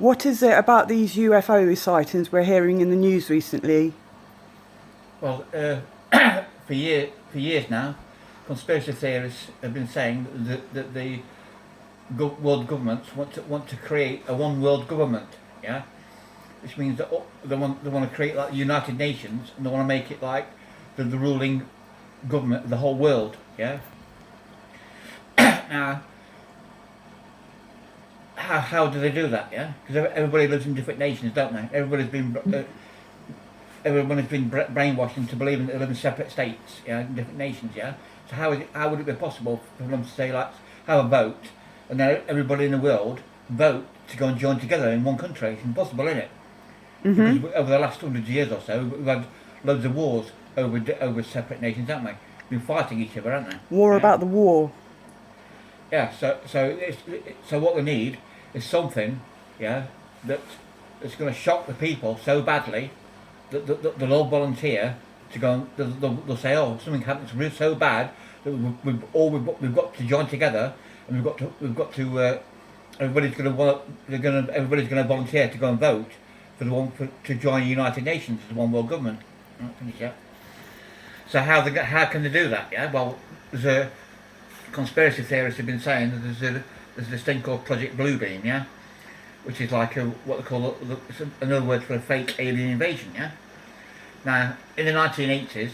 What is it about these UFO sightings we're hearing in the news recently? Well, for years now, conspiracy theorists have been saying that the world governments want to create a one world government, yeah, which means that they want to create like the United Nations, and they want to make it like the ruling government of the whole world, yeah. Now, how do they do that, yeah? Because everybody lives in different nations, don't they? Everyone has been brainwashed into believing that they live in separate states, yeah, in different nations, yeah. So how would it be possible for them to say, like, have a vote, and then everybody in the world vote to go and join together in one country? It's impossible, isn't it? Because over the last 100 years or so, we've had loads of wars over separate nations, haven't we? Been fighting each other, haven't they? War Yeah. about the war. Yeah. So what they need is something, yeah, that's going to shock the people so badly that they'll all volunteer to go and they'll say, oh, something happens so bad that we've got to join together, and we've got to everybody's going to volunteer to go and vote to join the United Nations as one world government. Right, finish that. So how can they do that? Yeah, well, there's a conspiracy theorists have been saying that there's this thing called Project Bluebeam, yeah, which is like what they call another word for a fake alien invasion, yeah. Now, in the 1980s,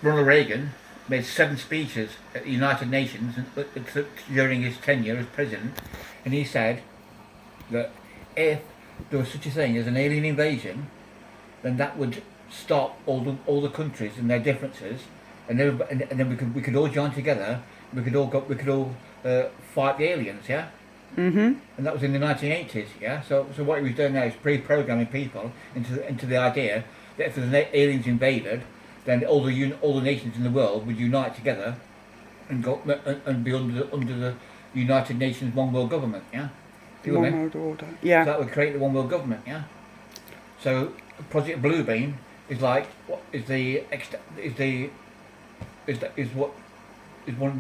Ronald Reagan made 7 speeches at the United Nations during his tenure as president, and he said that if there was such a thing as an alien invasion, then that would stop all the countries and their differences, and then we could all join together. We could all fight the aliens, yeah. And that was in the 1980s, yeah. So what he was doing now is pre-programming people into the idea that if there's aliens invaded, then all the nations in the world would unite together and be under the United Nations one world government, yeah. One world order. So Yeah. that would create the one world government, yeah. So Project Bluebeam is like one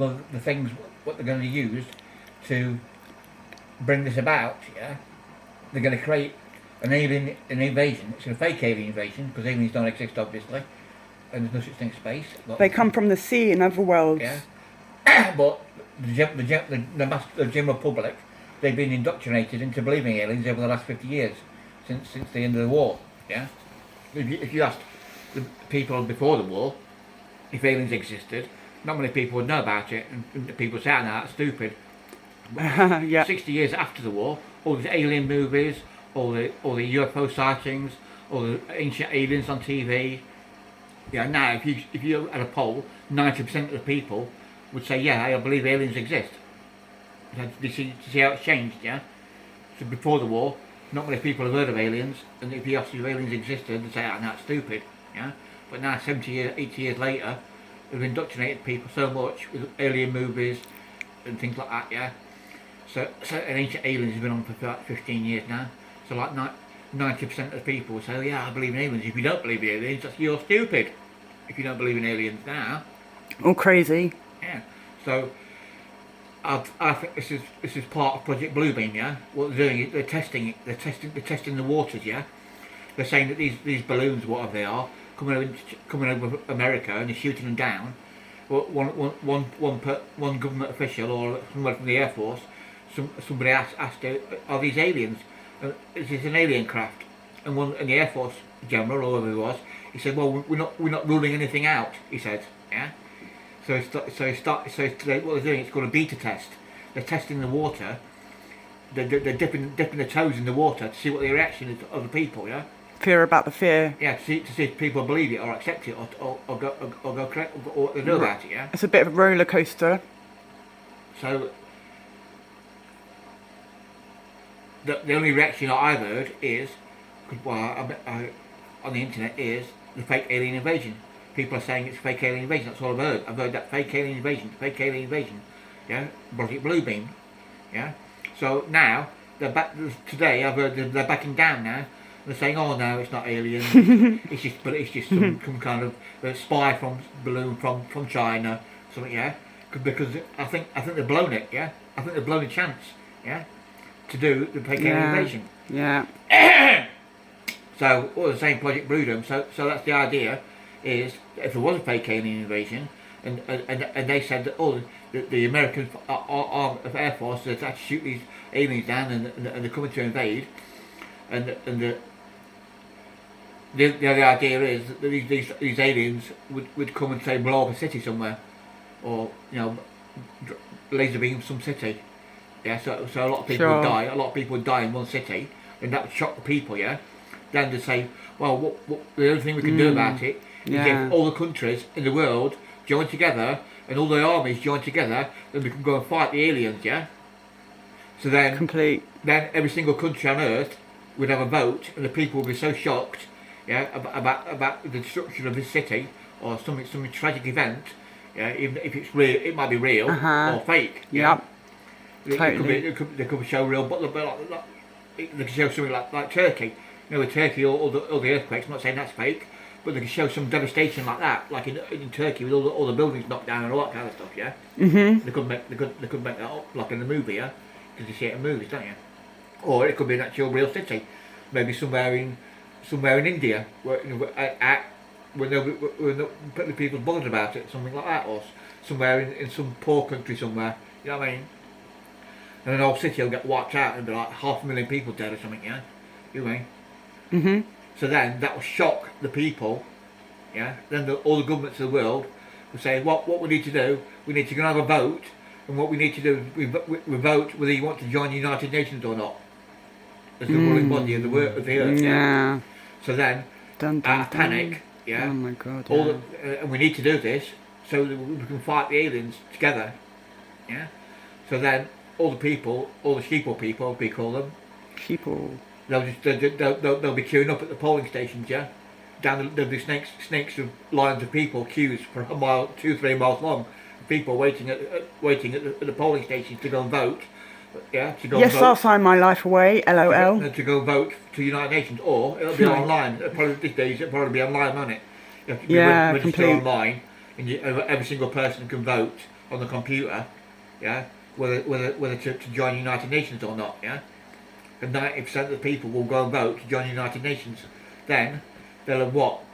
of the things what they're going to use to bring this about, yeah. They're going to create an invasion. It's a fake alien invasion because aliens don't exist, obviously, and there's no such thing as space. They come from the sea in other worlds. Yeah. But the general public, they've been indoctrinated into believing aliens over the last 50 years, since the end of the war. Yeah. If you asked the people before the war if aliens existed, not many people would know about it, and people say, "No, that's stupid." Yeah. 60 years after the war, all these alien movies, all the UFO sightings, all the ancient aliens on TV. Yeah, now if you had a poll, 90% of the people would say, "Yeah, I believe aliens exist." Do you see how it's changed? Yeah. So before the war, not many people have heard of aliens, and if you ask if aliens existed, they'd say, "Oh, no, that's stupid." Yeah. But now, 70 years, 80 years later, they've indoctrinated people so much with alien movies and things like that. Yeah. So an ancient aliens has been on for like 15 years now. So like 90% of people will say, "Oh, yeah, I believe in aliens." If you don't believe in aliens, you're stupid. If you don't believe in aliens now. All crazy. Yeah. So I think this is part of Project Bluebeam, yeah. What they're doing is they're testing the waters, yeah. They're saying that these balloons, whatever they are, coming over America, and they're shooting them down. Well, one government official or someone from the Air Force, somebody asked, "Are these aliens? Is this an alien craft?" And the Air Force general, or whoever it was, he said, "Well, we're not ruling anything out." He said, yeah. So what they're doing, it's called a beta test. They're testing the water. They're dipping their toes in the water to see what the reaction is of the people. Yeah. Fear about the fear. Yeah, to see if people believe it or accept it or go correct or what they know about it. Yeah. It's a bit of a roller coaster. So the only reaction that I've heard is, on the internet, is the fake alien invasion. People are saying it's fake alien invasion. That's all I've heard. I've heard that fake alien invasion. Yeah, Project Bluebeam. Yeah. So now they're back. Today I've heard they're backing down now. They're saying, "Oh no, it's not aliens. it's just some kind of spy balloon from China, something." Yeah. Because I think they've blown it. Yeah. I think they've blown a chance. Yeah. to do the fake alien invasion. Yeah. So, all the same Project Blue Dome. So that's the idea. Is if there was a fake alien invasion, and they said that the American Air Force had to shoot these aliens down, and they're coming to invade, and the idea is that these aliens would come and say blow up a city somewhere, or laser beam some city. Yeah, so a lot of people would die. A lot of people would die in one city, and that would shock the people. Yeah, then they say, well, what the only thing we can do about it is if all the countries in the world join together and all the armies join together, then we can go and fight the aliens. Yeah. So then, then every single country on Earth would have a vote, and the people would be so shocked, yeah, about the destruction of this city or some tragic event. Yeah, even if it's real, it might be real or fake. Yeah. Totally. They could show real, but they could show something like Turkey. With Turkey, all the earthquakes. I'm not saying that's fake, but they could show some devastation like that, like in Turkey with all the buildings knocked down and all that kind of stuff. Yeah. Mhm. They could make that up like in the movie. Yeah, because you see it in movies, don't you? Or it could be an actual real city, maybe somewhere in India, where when they'll put the people bothered about it, something like that, or somewhere in some poor country somewhere. You know what I mean? And an whole city will get wiped out and be like 500,000 people dead or something. Yeah, you know what I mean? Mhm. So then that will shock the people. Yeah. Then all the governments of the world will say, what we need to do, we need to go and have a vote, and what we need to do, we vote whether you want to join the United Nations or not, as the ruling body of the Earth. Yeah. So then, Dun, out of panic, yeah. Oh my God. And we need to do this so that we can fight the aliens together. Yeah. So then all the sheeple people, we call them. Sheeple. They'll be queuing up at the polling stations. Yeah. There'll be snakes of lines of people, queues for a mile, 2-3 miles long. People waiting at the polling stations to go and vote. Yeah, to go yes, and vote. I'll sign my life away. LOL. To go vote to United Nations, or it'll be online. These days it'll probably be online, won't it? You have to register online, and every single person can vote on the computer. Yeah, whether to join the United Nations or not. Yeah, and 90% of the people will go and vote to join the United Nations. Then they'll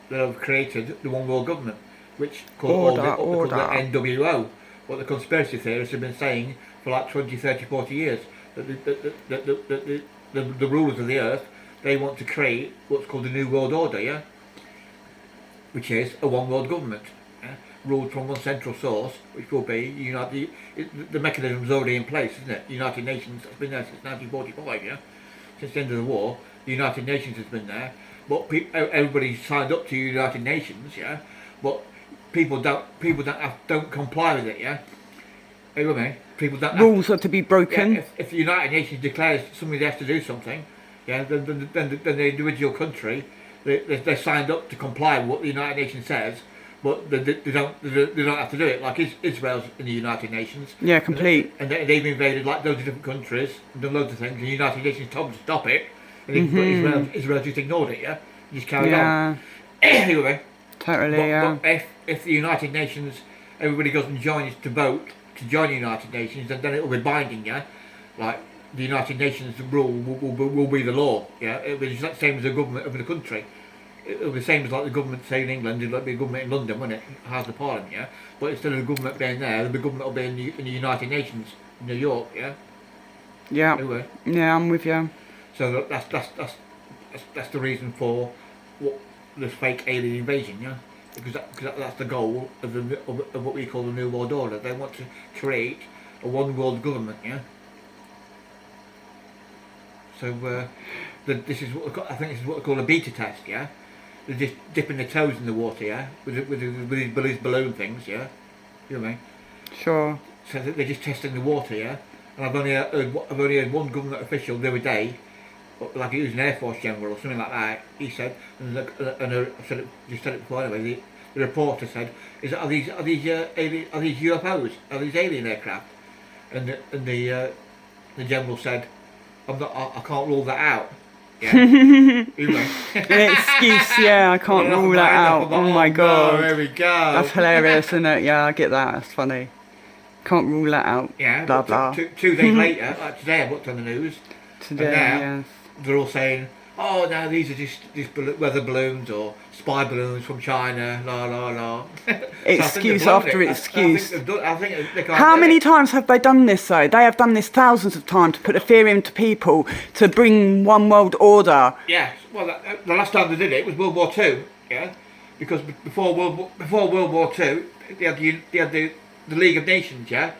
have created the one world government, which called the NWO. What the conspiracy theorists have been saying for like 20, 30, 40 years, that the rulers of the earth, they want to create what's called the New World Order, yeah, which is a one world government, yeah? Ruled from one central source, which will be the mechanism's already in place, isn't it? United Nations has been there since 1945, yeah, since the end of the war. The United Nations has been there, but everybody signed up to the United Nations, yeah, but people don't comply with it, yeah. Are you with me? People don't. Rules are to be broken. Yeah, if the United Nations declares somebody has to do something, yeah, then the individual country they signed up to comply with what the United Nations says, but they don't have to do it. Like Israel's in the United Nations. Yeah, complete. And they've invaded like loads of different countries and done loads of things. And the United Nations told them to stop it, and Israel just ignored it. Yeah, just carried on. Anyway. Totally. But if the United Nations, everybody goes and joins to vote to join the United Nations, then it will be binding, yeah. Like the United Nations rule will be the law, yeah. It will be the same as the government of the country. It will be the same as like the government, say in England, it'll be a government in London, won't it? Has the Parliament, yeah. But instead of the government being there, the government will be in the United Nations, in New York, yeah. Yeah. Anyway. Yeah, I'm with you. So that's the reason for this fake alien invasion, yeah. Because that's the goal of what we call the New World Order. They want to create a one world government, yeah. So this is I think this is what they call a beta test, yeah. They're just dipping their toes in the water, yeah, with these balloon things, yeah. You know what I mean? Sure. So they're just testing the water, yeah. And I've only heard one government official the other day, like he was an Air Force general or something like that. He said, and I said it before anyway. The reporter said, "Are these UFOs? Are these alien aircraft?" And the general said, I can't rule that out." Yeah. An excuse, yeah, I can't rule that out. Oh my God. No, there we go. That's hilarious, isn't it? Yeah, I get that. That's funny. Can't rule that out. Yeah. Blah blah. 2 days later, like today, I looked on the news. Today, and now yes. they're all saying, "Oh, no, these are just weather balloons or spy balloons from China." La la la. So I think Excuse they've blown after it. excuse. I think they can't How do many it. times have they done this though? They have done this thousands of times to put a fear into people to bring one world order. Yeah, well, the last time they did it was World War Two. Yeah, because before World War Two, they had the League of Nations. Yeah,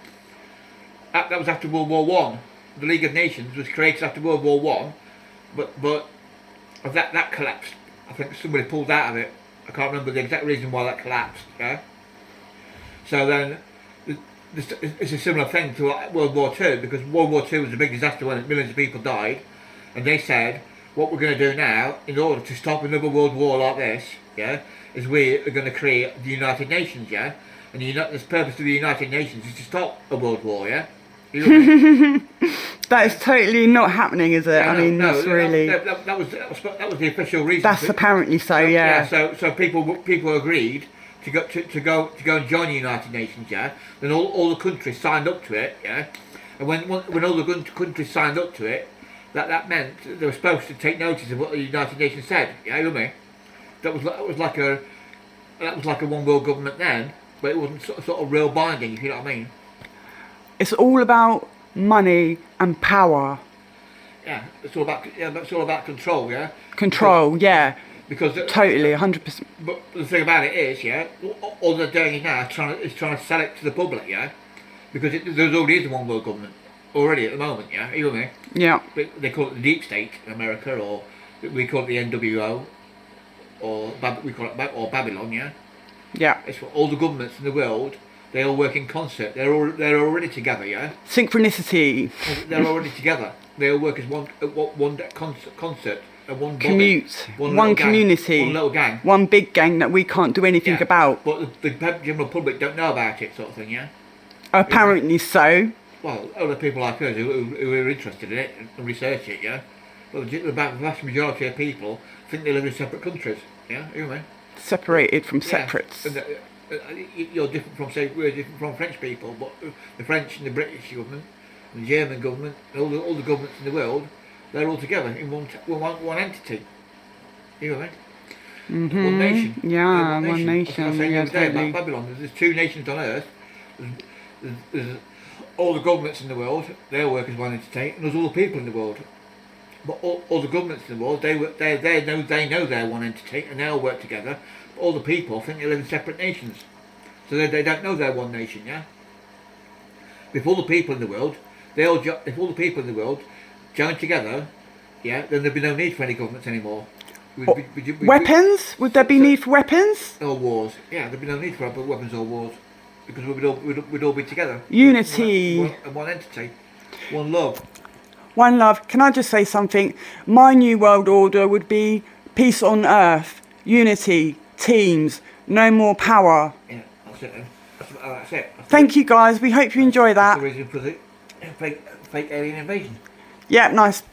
that was after World War One. The League of Nations was created after World War One, but that collapsed. I think somebody pulled out of it. I can't remember the exact reason why that collapsed. Yeah. So then, it's a similar thing to World War Two, because World War Two was a big disaster when millions of people died, and they said, what we're going to do now, in order to stop another world war like this, yeah, is we are going to create the United Nations, yeah, and the purpose of the United Nations is to stop a world war, yeah. You know what I mean? That is totally not happening, is it? Yeah, I mean, that's really. that was the official reason. That's apparently so, yeah. So people agreed to go and join the United Nations, yeah. Then all the countries signed up to it, yeah. And when all the countries signed up to it, that meant they were supposed to take notice of what the United Nations said. Yeah, you know what I mean? That was like a one world government then, but it wasn't sort of real binding. If you know what I mean? It's all about money and power. Yeah, it's all about control. Yeah. Control, yeah. Because Totally, 100%. But the thing about it is, yeah, all they're doing now is trying to sell it to the public, yeah, because there's already a one world government already at the moment, yeah. You know what I mean? Yeah. They call it the deep state in America, or we call it the NWO, or we call it Babylon, yeah. Yeah. It's what all the governments in the world, they all work in concert. They're already together, yeah. Synchronicity. They're already together. They all work as one concert. One Commute. body, One community. one little gang. One big gang that we can't do anything Yeah, about. But the general public don't know about it, sort of thing, yeah. Apparently so. Well, other people like us who are interested in it and research it, yeah. But the vast majority of people think they live in separate countries, yeah. You know what I mean? Separated from Yeah. separates. And, you're different from, say, we're different from French people, but the French and the British government and the German government and all the governments in the world, they're all together in one entity. You know what I mean? One nation. Yeah, One one nation. I was nation, saying yeah, the other day totally. about Babylon. There's two nations on earth. There's all the governments in the world. They all work as one entity, and there's all the people in the world. But all the governments in the world, they know they're one entity, and they all work together. But all the people think they live in separate nations, so they don't know they're one nation. Yeah. If all the people in the world, if all the people in the world join together, yeah, then there'd be no need for any governments anymore. Weapons? Would there be need for weapons? Or wars? Yeah, there'd be no need for weapons or wars, because we'd all be together. Unity. One entity, one love. One love. Can I just say something? My new world order would be peace on earth, unity, teams, no more power. Yeah, that's it. That's it. Thank you guys. We hope you enjoy That's that. the reason for the fake alien invasion. Yeah, nice.